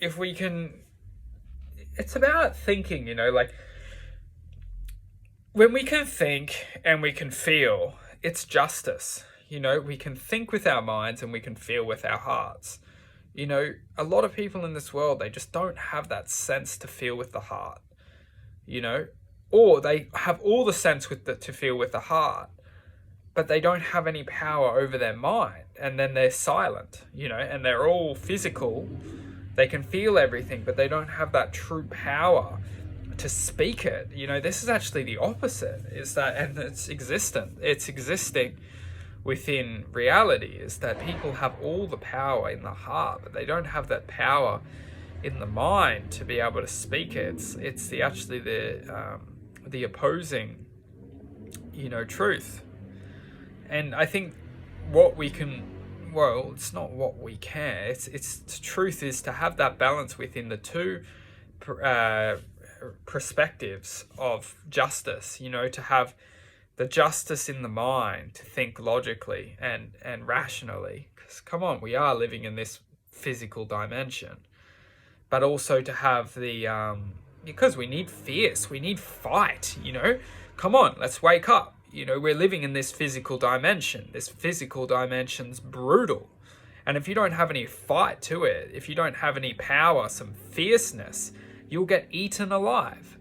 if we can, it's about thinking, like when we can think and we can feel, it's justice. We can think with our minds and we can feel with our hearts. A lot of people in this world, they just don't have that sense to feel with the heart, or they have all the sense to feel with the heart, but they don't have any power over their mind, and then they're silent, and they're all physical. They can feel everything, but they don't have that true power to speak it. This is actually the opposite, and it's existing within reality, is that people have all the power in the heart, but they don't have that power in the mind to be able to speak it. It's the opposing, truth. And I think it's not what we can. It's the truth is to have that balance within the two perspectives of justice. To have the justice in the mind, to think logically and rationally. Because come on, we are living in this physical dimension, but also to have the because we need fierce, we need fight. Come on, let's wake up. We're living in this physical dimension. This physical dimension's brutal. And if you don't have any fight to it, if you don't have any power, some fierceness, you'll get eaten alive,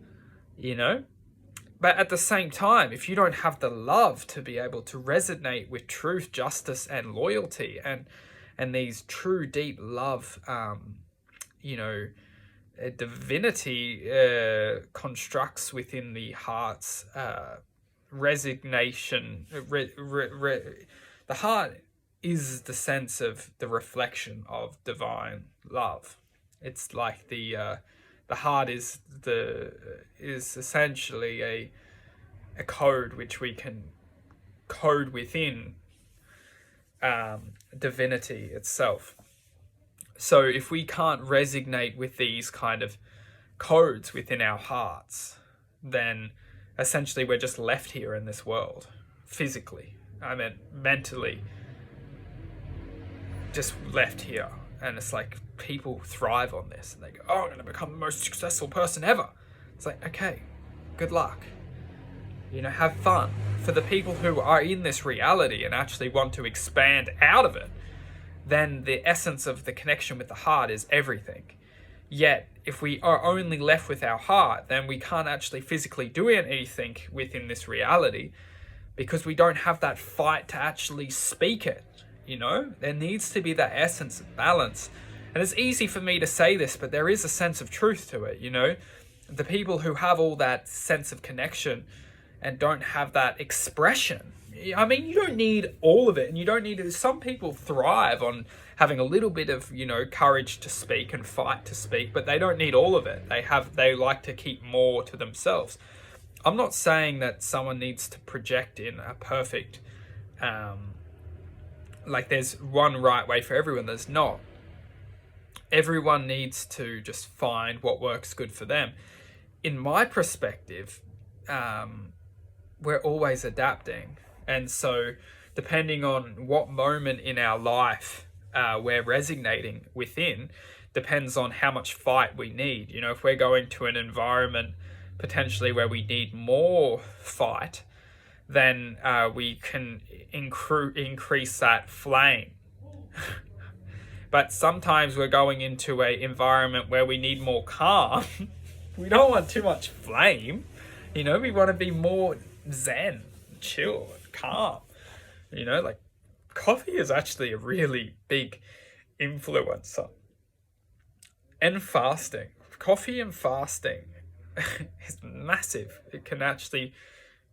But at the same time, if you don't have the love to be able to resonate with truth, justice, and loyalty, and these true, deep love, divinity constructs within the heart's resignation. The heart is the sense of the reflection of divine love. It's like the heart is essentially a code which we can code within divinity itself. So if we can't resonate with these kind of codes within our hearts, then essentially we're just left here in this world, physically. I mean, mentally, just left here. And it's like people thrive on this, and they go, "Oh, I'm going to become the most successful person ever." It's like, okay, good luck. Have fun. For the people who are in this reality and actually want to expand out of it, then the essence of the connection with the heart is everything. Yet, if we are only left with our heart, then we can't actually physically do anything within this reality, because we don't have that fight to actually speak it. There needs to be that essence of balance. And it's easy for me to say this, but there is a sense of truth to it. The people who have all that sense of connection and don't have that expression, I mean, you don't need all of it, and you don't need it. Some people thrive on having a little bit of, courage to speak and fight to speak, but they don't need all of it. They like to keep more to themselves. I'm not saying that someone needs to project in a perfect, like there's one right way for everyone. There's not. Everyone needs to just find what works good for them. In my perspective, we're always adapting. And so depending on what moment in our life we're resonating within, depends on how much fight we need. If we're going to an environment potentially where we need more fight, then we can increase that flame. But sometimes we're going into an environment where we need more calm. We don't want too much flame. We want to be more zen, chill, and calm. Like coffee is actually a really big influencer. And fasting. Coffee and fasting is massive. It can actually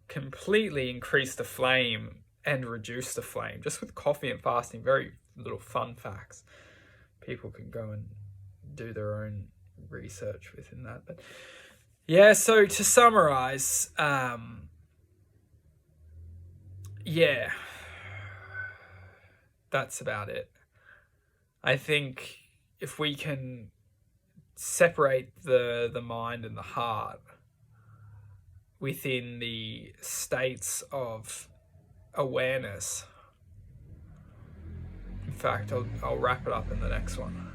completely increase the flame and reduce the flame. Just with coffee and fasting, very little fun facts. People can go and do their own research within that. But yeah, so to summarize, yeah, that's about it. I think if we can separate the mind and the heart within the states of awareness. In fact, I'll wrap it up in the next one.